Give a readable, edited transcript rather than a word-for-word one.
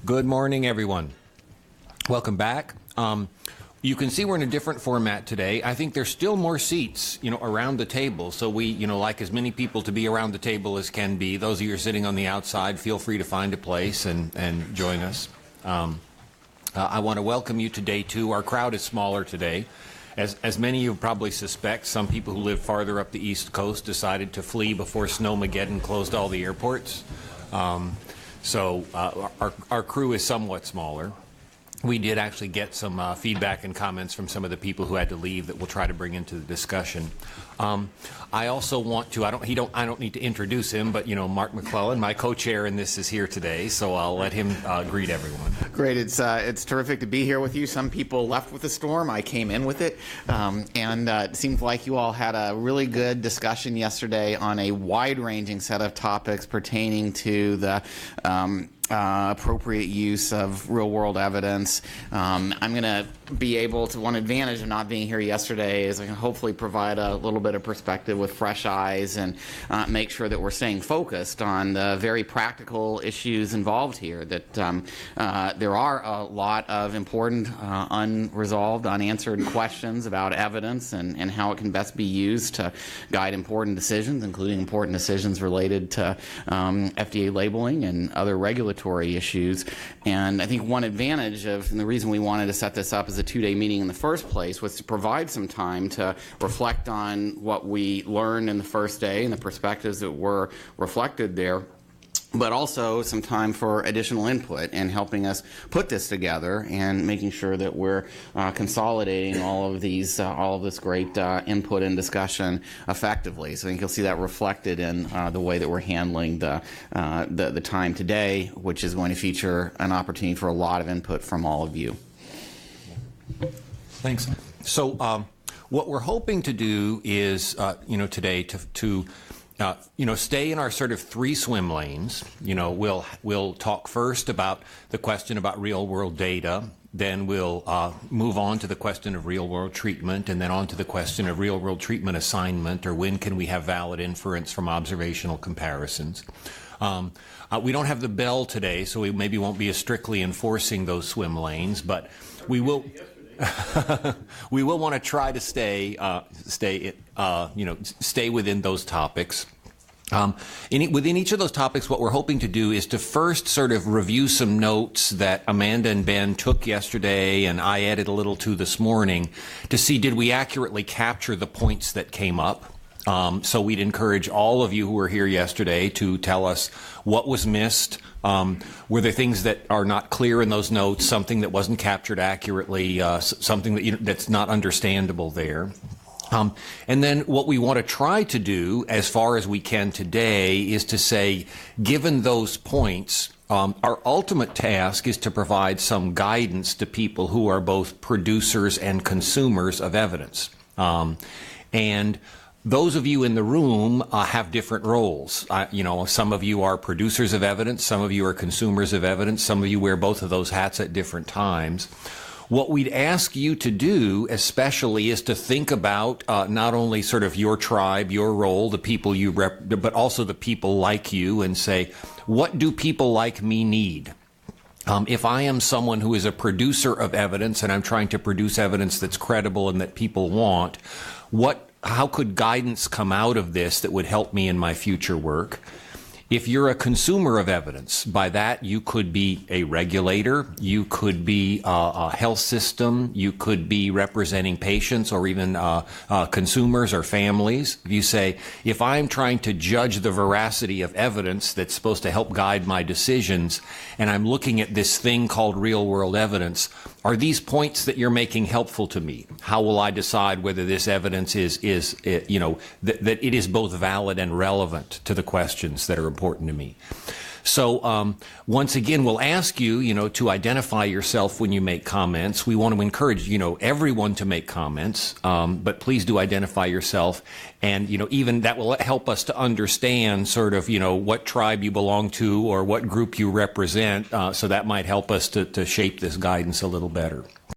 Good morning, everyone. Welcome back. You can see we're in a different format today. I think there's still more seats, around the table. So we, like as many people to be around the table as can be. Those of you who are sitting on the outside, feel free to find a place and join us. I want to welcome you to day two. Our crowd is smaller today. As many of you probably suspect, some people who live farther up the East Coast decided to flee before Snowmageddon closed all the airports. So our crew is somewhat smaller. We did actually get some feedback and comments from some of the people who had to leave that we'll try to bring into the discussion. I also want to, I don't need to introduce him, but Mark McClellan, my co-chair in this, is here today, so I'll let him greet everyone. Great, it's terrific to be here with you. Some people left with the storm, I came in with it, and it seems like you all had a really good discussion yesterday on a wide-ranging set of topics pertaining to the appropriate use of real-world evidence. I'm going to be able to, one advantage of not being here yesterday is I can hopefully provide a little bit of perspective with fresh eyes and make sure that we're staying focused on the very practical issues involved here, that there are a lot of important unresolved, unanswered questions about evidence and how it can best be used to guide important decisions, including important decisions related to FDA labeling and other regulatory issues. And I think one advantage of, and the reason we wanted to set this up as a two-day meeting in the first place, was to provide some time to reflect on what we learned in the first day and the perspectives that were reflected there, but also some time for additional input and helping us put this together and making sure that we're consolidating all of this great input and discussion effectively. So I think you'll see that reflected in the way that we're handling the time today, which is going to feature an opportunity for a lot of input from all of you. Thanks. So what we're hoping to do is, today to stay in our sort of three swim lanes. We'll talk first about the question about real-world data. Then we'll move on to the question of real-world treatment, and then on to the question of real-world treatment assignment, or when can we have valid inference from observational comparisons. We don't have the bell today, so we maybe won't be as strictly enforcing those swim lanes, but we will. We will want to try to stay within those topics. Within each of those topics, what we're hoping to do is to first sort of review some notes that Amanda and Ben took yesterday and I added a little to this morning to see, did we accurately capture the points that came up? So we'd encourage all of you who were here yesterday to tell us what was missed. Were there things that are not clear in those notes, something that wasn't captured accurately, something that that's not understandable there? And then what we want to try to do, as far as we can today, is to say, given those points, our ultimate task is to provide some guidance to people who are both producers and consumers of evidence. And those of you in the room have different roles. Some of you are producers of evidence, some of you are consumers of evidence, some of you wear both of those hats at different times. What we'd ask you to do, especially, is to think about not only sort of your tribe, your role, the people you but also the people like you, and say, what do people like me need? If I am someone who is a producer of evidence and I'm trying to produce evidence that's credible and that people want, how could guidance come out of this that would help me in my future work? If you're a consumer of evidence, by that you could be a regulator, you could be a health system, you could be representing patients or even consumers or families. If you say, if I'm trying to judge the veracity of evidence that's supposed to help guide my decisions, and I'm looking at this thing called real-world evidence, are these points that you're making helpful to me? How will I decide whether this evidence that it is both valid and relevant to the questions that are important to me? So once again, we'll ask you, to identify yourself when you make comments. We want to encourage, everyone to make comments, but please do identify yourself. And, even that will help us to understand sort of, what tribe you belong to or what group you represent. So that might help us to shape this guidance a little better.